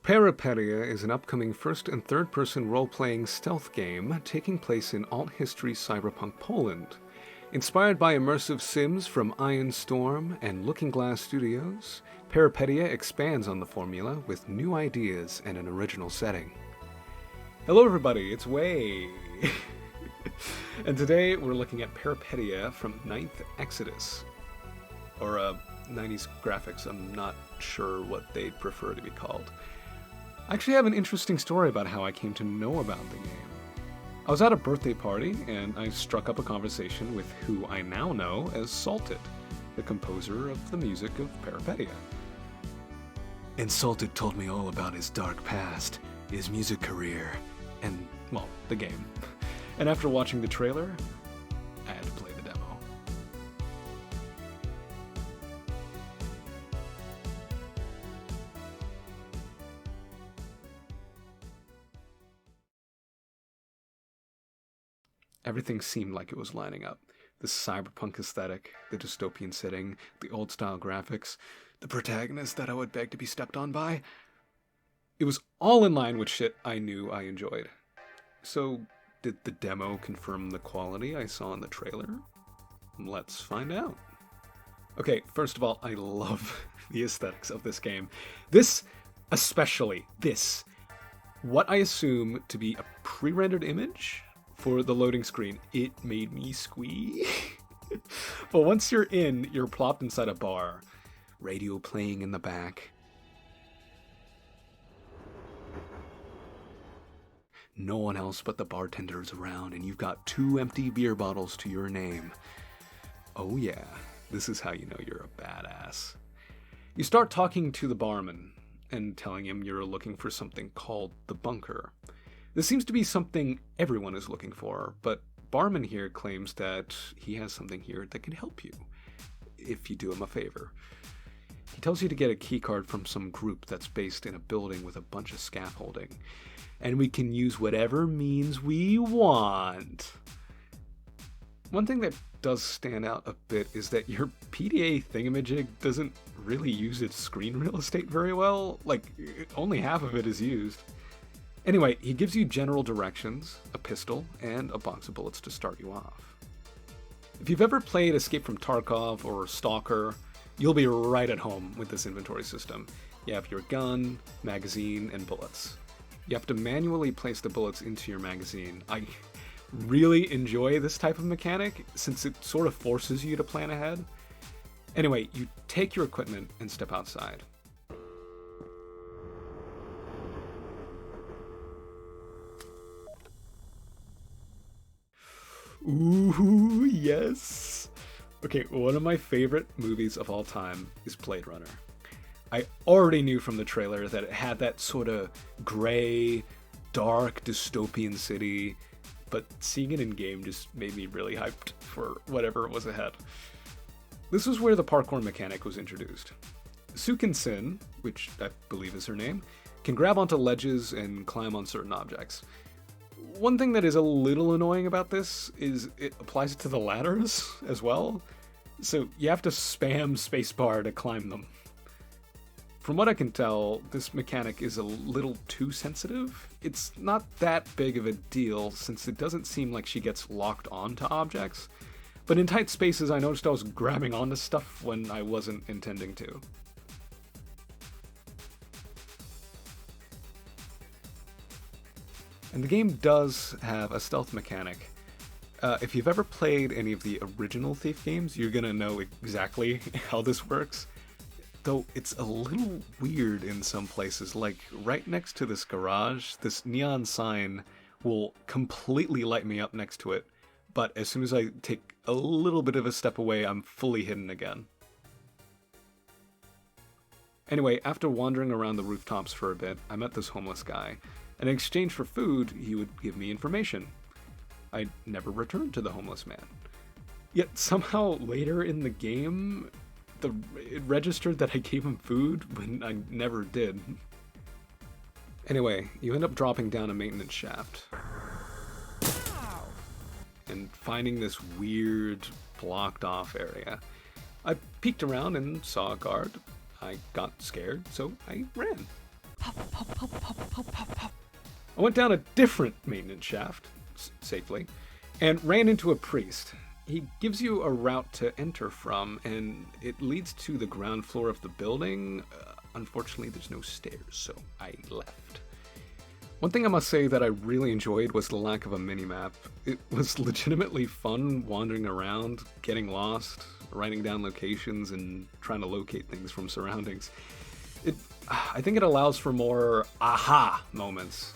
Peripeteia is an upcoming first and third-person role-playing stealth game taking place in alt-history cyberpunk Poland. Inspired by immersive sims from Iron Storm and Looking Glass Studios, Peripeteia expands on the formula with new ideas and an original setting. Hello everybody, it's Way! And today we're looking at Peripeteia from 9th Exodus. Or 90s graphics, I'm not sure what they'd prefer to be called. I actually have an interesting story about how I came to know about the game. I was at a birthday party, and I struck up a conversation with who I now know as Salted, the composer of the music of Peripeteia. And Salted told me all about his dark past, his music career, and, well, the game. And after watching the trailer, I had to play the demo. Everything seemed like it was lining up. The cyberpunk aesthetic, the dystopian setting, the old-style graphics, the protagonist that I would beg to be stepped on by. It was all in line with shit I knew I enjoyed. So, did the demo confirm the quality I saw in the trailer? Let's find out. Okay, first of all, I love the aesthetics of this game. Especially this, what I assume to be a pre-rendered image for the loading screen, it made me squee. But once you're in, you're plopped inside a bar. Radio playing in the back. No one else but the bartenders around, and you've got 2 empty beer bottles to your name. Oh yeah, this is how you know you're a badass. You start talking to the barman and telling him you're looking for something called the bunker. This seems to be something everyone is looking for, but Barman here claims that he has something here that can help you, if you do him a favor. He tells you to get a keycard from some group that's based in a building with a bunch of scaffolding, and we can use whatever means we want. One thing that does stand out a bit is that your PDA thingamajig doesn't really use its screen real estate very well. Like, only half of it is used. Anyway, he gives you general directions, a pistol, and a box of bullets to start you off. If you've ever played Escape from Tarkov or Stalker, you'll be right at home with this inventory system. You have your gun, magazine, and bullets. You have to manually place the bullets into your magazine. I really enjoy this type of mechanic since it sort of forces you to plan ahead. Anyway, you take your equipment and step outside. Ooh, yes! Okay, one of my favorite movies of all time is Blade Runner. I already knew from the trailer that it had that sort of gray, dark, dystopian city, but seeing it in game just made me really hyped for whatever was ahead. This was where the parkour mechanic was introduced. Sukin Sin, which I believe is her name, can grab onto ledges and climb on certain objects. One thing that is a little annoying about this is it applies to the ladders as well, so you have to spam spacebar to climb them. From what I can tell, this mechanic is a little too sensitive. It's not that big of a deal since it doesn't seem like she gets locked onto objects, but in tight spaces I noticed I was grabbing onto stuff when I wasn't intending to. And the game does have a stealth mechanic. If you've ever played any of the original Thief games, you're gonna know exactly how this works. Though it's a little weird in some places, like right next to this garage, this neon sign will completely light me up next to it, but as soon as I take a little bit of a step away, I'm fully hidden again. Anyway, after wandering around the rooftops for a bit, I met this homeless guy. And in exchange for food, he would give me information. I never returned to the homeless man. Yet somehow later in the game, it registered that I gave him food when I never did. Anyway, you end up dropping down a maintenance shaft and finding this weird blocked off area. I peeked around and saw a guard. I got scared, so I ran. I went down a different maintenance shaft, safely, and ran into a priest. He gives you a route to enter from, and it leads to the ground floor of the building. Unfortunately, there's no stairs, so I left. One thing I must say that I really enjoyed was the lack of a minimap. It was legitimately fun wandering around, getting lost, writing down locations, and trying to locate things from surroundings. I think it allows for more aha moments.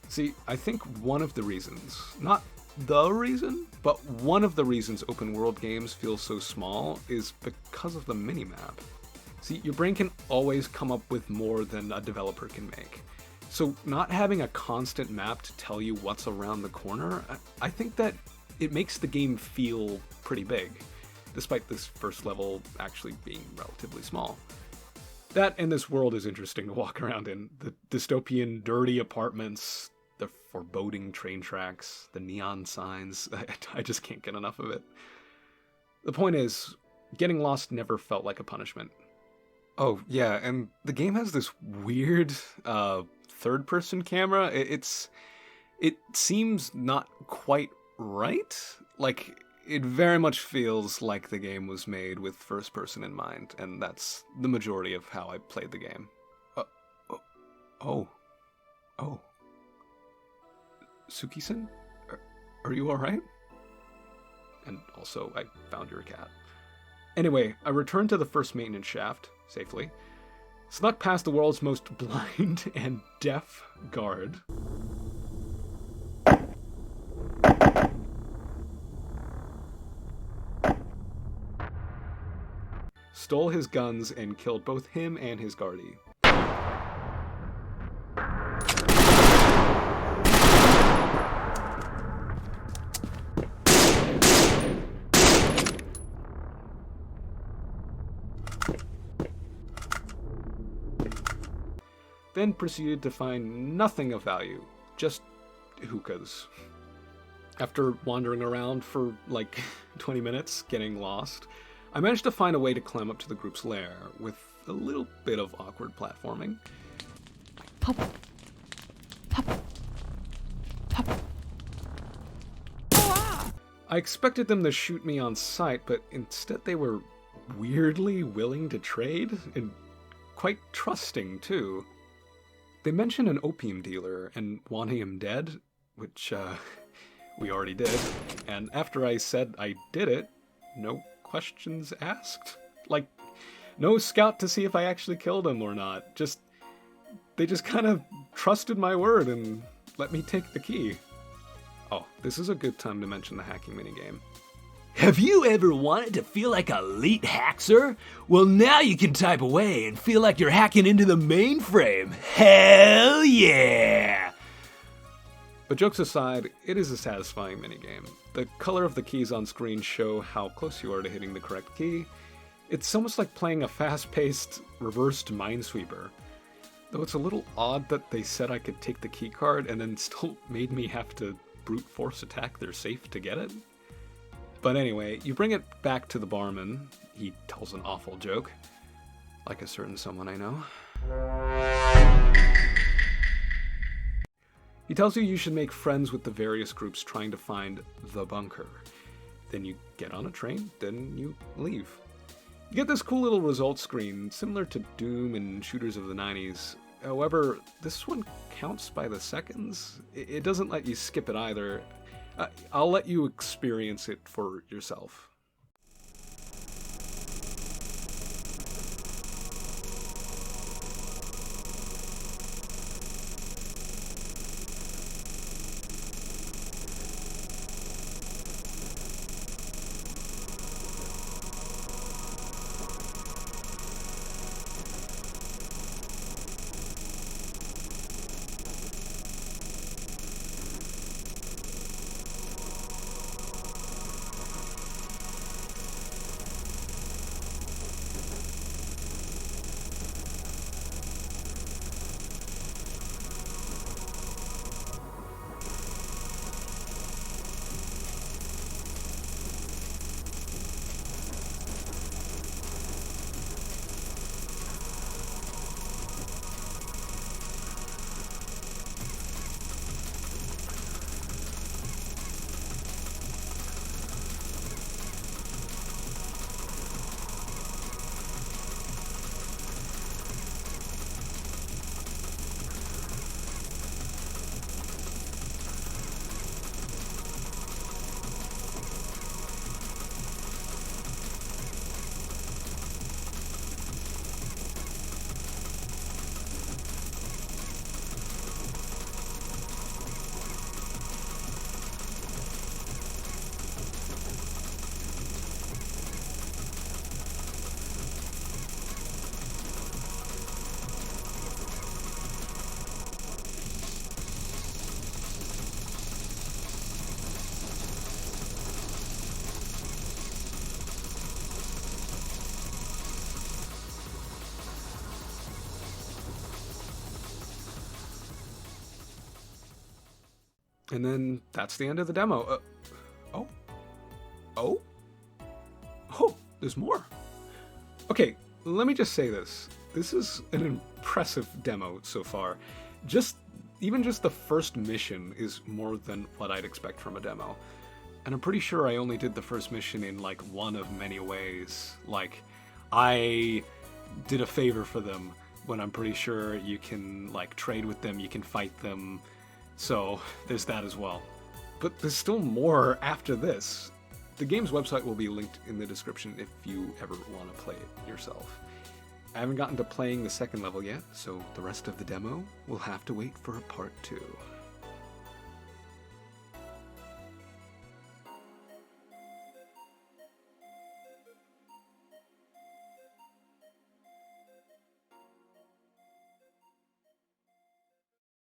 See, I think one of the reasons, not the reason, but one of the reasons open world games feel so small is because of the minimap. See, your brain can always come up with more than a developer can make. So not having a constant map to tell you what's around the corner, I think that it makes the game feel pretty big, despite this first level actually being relatively small. That and this world is interesting to walk around in. The dystopian, dirty apartments, the foreboding train tracks, the neon signs. I just can't get enough of it. The point is, getting lost never felt like a punishment. Oh, yeah, and the game has this weird third-person camera. It seems not quite right. Like, it very much feels like the game was made with first person in mind, and that's the majority of how I played the game. Oh. Suki-san? Are you alright? And also, I found your cat. Anyway, I returned to the first maintenance shaft, safely, snuck past the world's most blind and deaf guard, stole his guns, and killed both him and his guardie. Then proceeded to find nothing of value, just hookahs. After wandering around for like 20 minutes, getting lost, I managed to find a way to climb up to the group's lair, with a little bit of awkward platforming. I expected them to shoot me on sight, but instead they were weirdly willing to trade, and quite trusting too. They mentioned an opium dealer and wanting him dead, which we already did, and after I said I did it, no questions asked. Like, no scout to see if I actually killed him or not. They just kind of trusted my word and let me take the key. Oh, this is a good time to mention the hacking minigame. Have you ever wanted to feel like a elite hacker? Well, now you can type away and feel like you're hacking into the mainframe. Hell yeah! But jokes aside, it is a satisfying minigame. The color of the keys on screen show how close you are to hitting the correct key. It's almost like playing a fast-paced, reversed Minesweeper. Though it's a little odd that they said I could take the key card and then still made me have to brute force attack their safe to get it. But anyway, you bring it back to the barman. He tells an awful joke. Like a certain someone I know. He tells you should make friends with the various groups trying to find the bunker. Then you get on a train, then you leave. You get this cool little results screen, similar to Doom and shooters of the 90s. However, this one counts by the seconds. It doesn't let you skip it either. I'll let you experience it for yourself. And then that's the end of the demo. Oh? Oh? Oh, there's more. Okay, let me just say this. This is an impressive demo so far. Even just the first mission is more than what I'd expect from a demo. And I'm pretty sure I only did the first mission in like one of many ways. Like, I did a favor for them when I'm pretty sure you can like trade with them, you can fight them. So there's that as well. But there's still more after this. The game's website will be linked in the description if you ever want to play it yourself. I haven't gotten to playing the second level yet, so the rest of the demo will have to wait for a part 2.